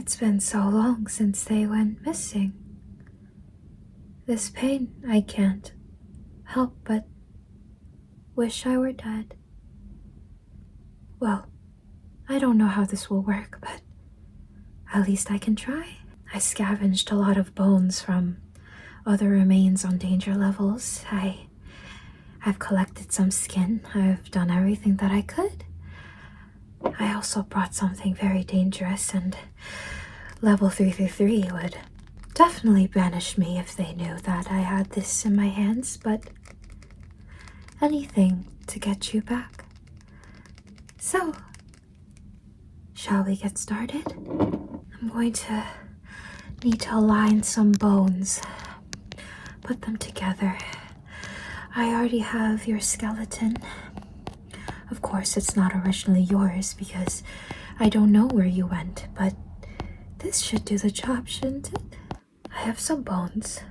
It's been so long since they went missing. This pain, I can't help but wish I were dead. Well, I don't know how this will work, but at least I can try. I scavenged a lot of bones from other remains on danger levels. I've collected some skin. I've done everything that I could. I also brought something very dangerous, and level 333 would definitely banish me if they knew that I had this in my hands, but anything to get you back. So, shall we get started? I'm going to need to align some bones, put them together. I already have your skeleton. Of course, it's not originally yours because I don't know where you went, but this should do the job, shouldn't it? I have some bones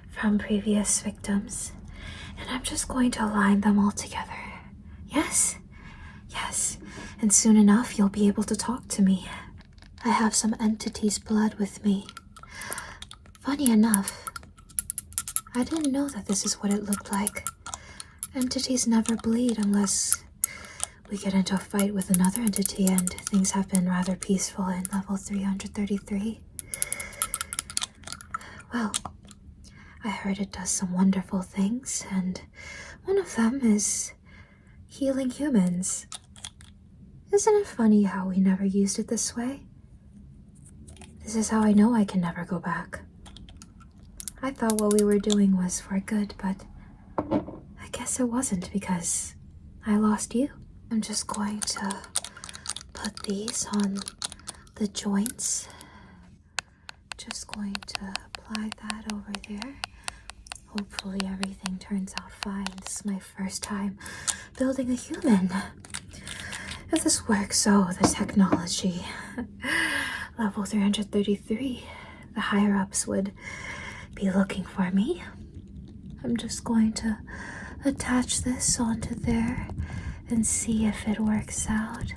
from previous victims, and I'm just going to align them all together. Yes? Yes. And soon enough, you'll be able to talk to me. I have some entity's blood with me. Funny enough, I didn't know that this is what it looked like. Entities never bleed unless we get into a fight with another entity, and things have been rather peaceful in level 333. Well, I heard it does some wonderful things, and one of them is healing humans. Isn't it funny how we never used it this way? This is how I know I can never go back. I thought what we were doing was for good, but I guess it wasn't because I lost you. I'm just going to put these on the joints. Just going to apply that over there. Hopefully everything turns out fine. This is my first time building a human. If this works, the technology. Level 333, the higher-ups would be looking for me. I'm just going to attach this onto there and see if it works out.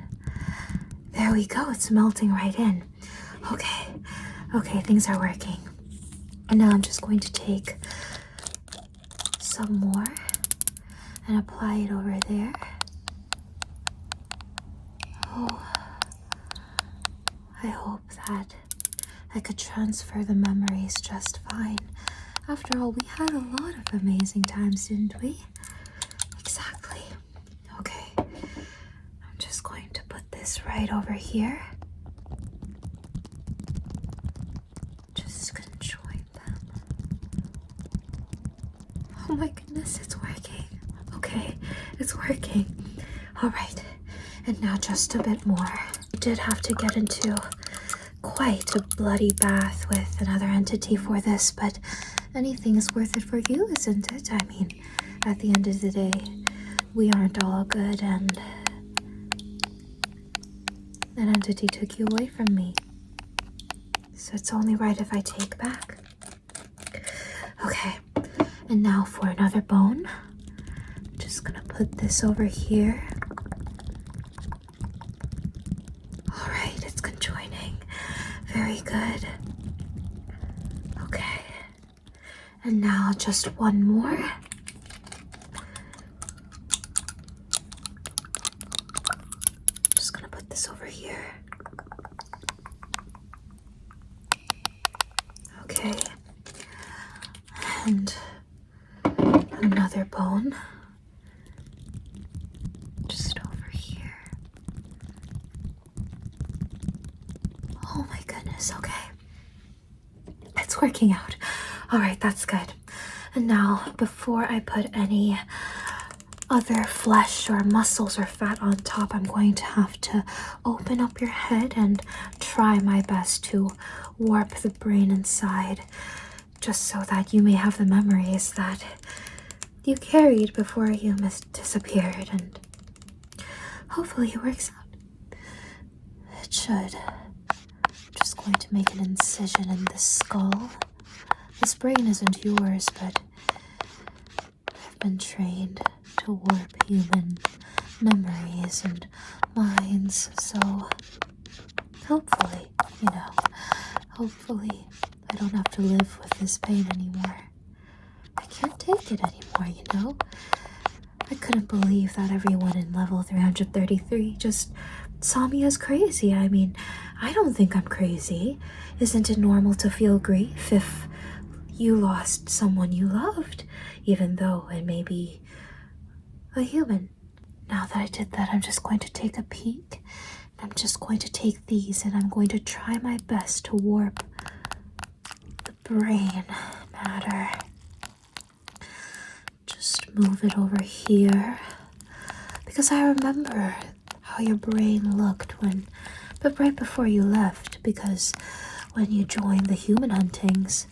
There we go, it's melting right in. Okay, things are working. And now I'm just going to take some more and apply it over there. Oh, I hope that I could transfer the memories just fine. After all, we had a lot of amazing times, didn't we? Exactly. Okay, I'm just going to put this right over here. Just conjoin them. Oh my goodness, it's working. Okay, it's working. All right, and now just a bit more. I did have to get into quite a bloody bath with another entity for this, but anything is worth it for you, isn't it? I mean, at the end of the day, we aren't all good, and an entity took you away from me. So it's only right if I take back. Okay, and now for another bone. I'm just gonna put this over here. All right, it's conjoining. Very good. Okay, and now just one more. Just gonna put this over here. Okay, and another bone. Just over here. Oh my goodness, okay. It's working out. All right, that's good. And now, before I put any other flesh or muscles or fat on top, I'm going to have to open up your head and try my best to warp the brain inside, just so that you may have the memories that you carried before you disappeared, and hopefully it works out. It should. I'm just going to make an incision in the skull. This brain isn't yours, but I've been trained to warp human memories and minds, so Hopefully, hopefully I don't have to live with this pain anymore. I can't take it anymore. I couldn't believe that everyone in level 333 just saw me as crazy. I mean, I don't think I'm crazy. Isn't it normal to feel grief if you lost someone you loved, even though it may be a human? Now that I did that, I'm just going to take a peek. I'm just going to take these and I'm going to try my best to warp the brain matter. Just move it over here. Because I remember how your brain looked but right before you left, because when you joined the human huntings,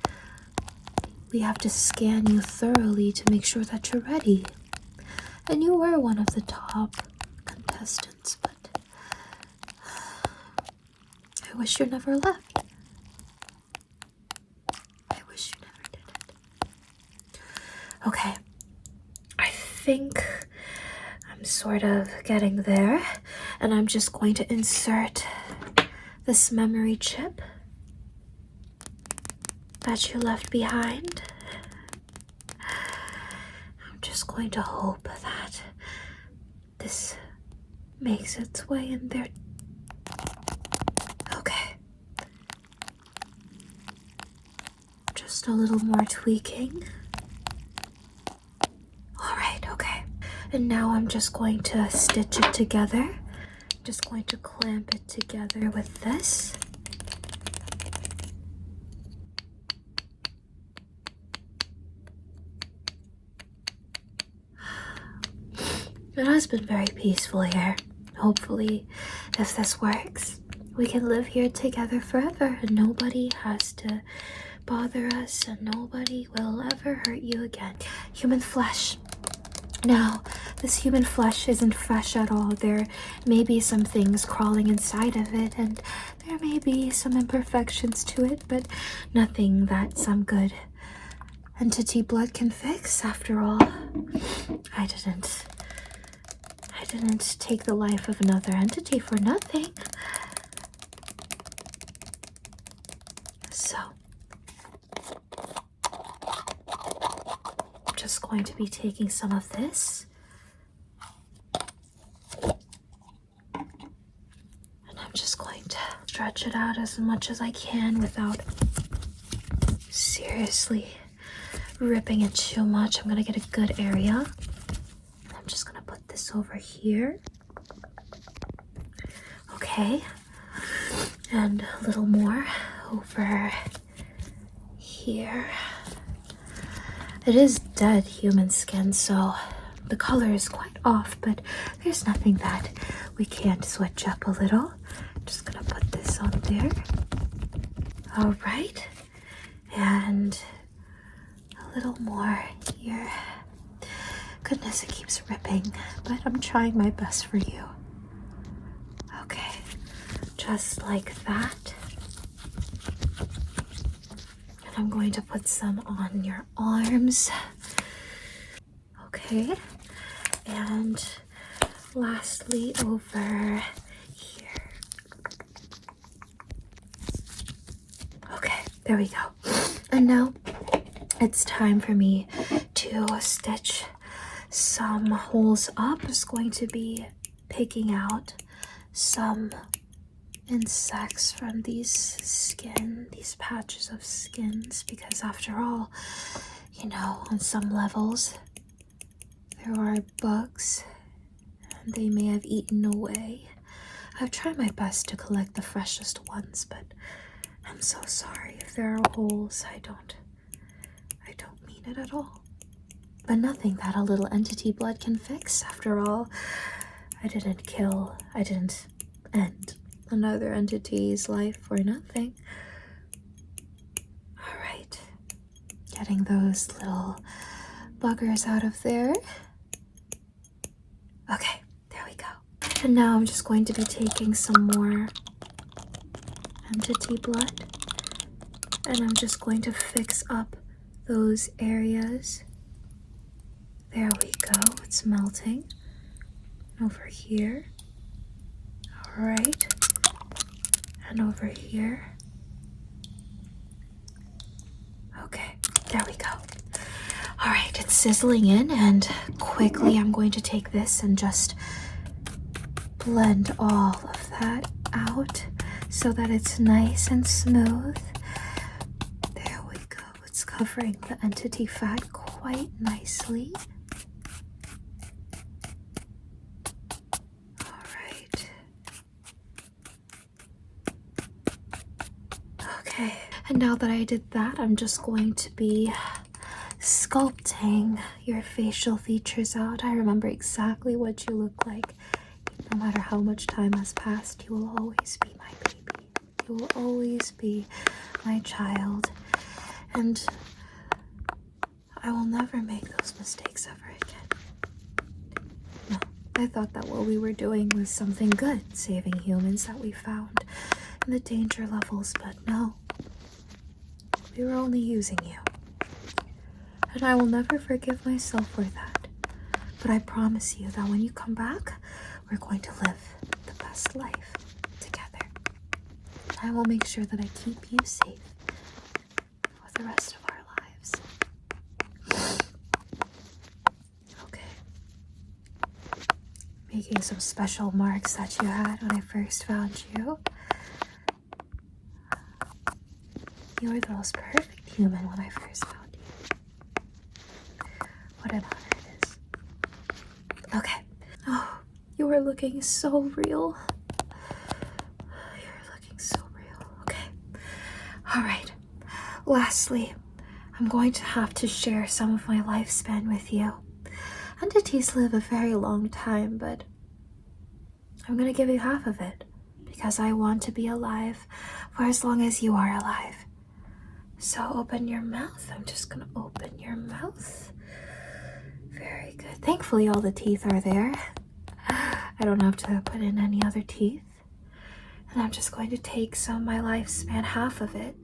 we have to scan you thoroughly to make sure that you're ready. And you were one of the top contestants, but I wish you never left. I wish you never did it. Okay, I think I'm sort of getting there, and I'm just going to insert this memory chip that you left behind. I'm just going to hope that this makes its way in there. Okay. Just a little more tweaking. Alright, okay. And now I'm just going to stitch it together. Just going to clamp it together with this. It has been very peaceful here. Hopefully, if this works, we can live here together forever and nobody has to bother us and nobody will ever hurt you again. Human flesh. Now, this human flesh isn't fresh at all. There may be some things crawling inside of it and there may be some imperfections to it, but nothing that some good entity blood can fix. After all, I didn't take the life of another entity for nothing. So, I'm just going to be taking some of this. And I'm just going to stretch it out as much as I can without seriously ripping it too much. I'm going to get a good area. I'm just going to put this over here. Okay. And a little more over here. It is dead human skin, so the color is quite off, but there's nothing that we can't switch up a little. I'm just going to put this on there. All right. And a little more here. Goodness, it keeps ripping, but I'm trying my best for you. Okay, just like that. And I'm going to put some on your arms. Okay, and lastly over here. Okay, there we go. And now it's time for me to stitch some holes up. I'm just going to be picking out some insects from these patches of skins, because after all, on some levels there are bugs and they may have eaten away. I've tried my best to collect the freshest ones, but I'm so sorry if there are holes. I don't mean it at all. But nothing that a little entity blood can fix. After all, I didn't end another entity's life for nothing. Alright, getting those little buggers out of there. Okay, there we go. And now I'm just going to be taking some more entity blood. And I'm just going to fix up those areas. There we go, it's melting. Over here. Alright. And over here. Okay, there we go. All right, it's sizzling in, and quickly I'm going to take this and just blend all of that out so that it's nice and smooth. There we go. It's covering the entity fat quite nicely. All right. Okay, and now that I did that, I'm just going to be sculpting your facial features out. I remember exactly what you look like. No matter how much time has passed, you will always be my baby. You will always be my child. And I will never make those mistakes ever again. No, I thought that what we were doing was something good, saving humans that we found in the danger levels, but no. We were only using you. And I will never forgive myself for that. But I promise you that when you come back, we're going to live the best life together. I will make sure that I keep you safe for the rest of our lives. Okay. Making some special marks that you had when I first found you. You were the most perfect human when I first found you. What an honor it is. Okay. Oh, you are looking so real. You're looking so real. Okay. All right. Lastly, I'm going to have to share some of my lifespan with you. Entities live a very long time, but I'm going to give you half of it because I want to be alive for as long as you are alive. So open your mouth. I'm just going to open your mouth. Very good. Thankfully, all the teeth are there. I don't have to put in any other teeth. And I'm just going to take some of my lifespan, half of it.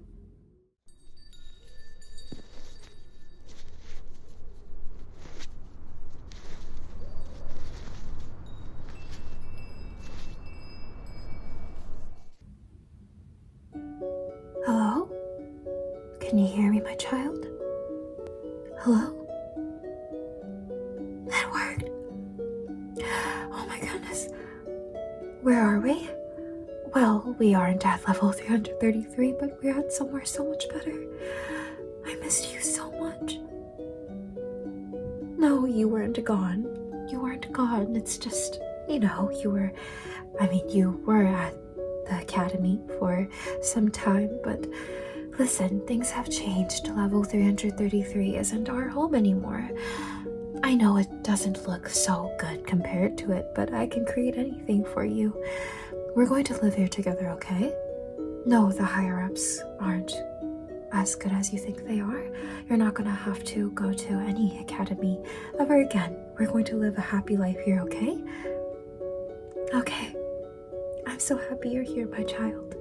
Hello? Can you hear me, my child? Hello? That worked. Oh my goodness. Where are we? Well, we aren't at level 333, but we're at somewhere so much better. I missed you so much. No, you weren't gone. You weren't gone. It's just, you were at the academy for some time, but listen, things have changed. Level 333 isn't our home anymore. I know it doesn't look so good compared to it, but I can create anything for you. We're going to live here together, okay? No, the higher-ups aren't as good as you think they are. You're not gonna have to go to any academy ever again. We're going to live a happy life here, okay? Okay. I'm so happy you're here, my child.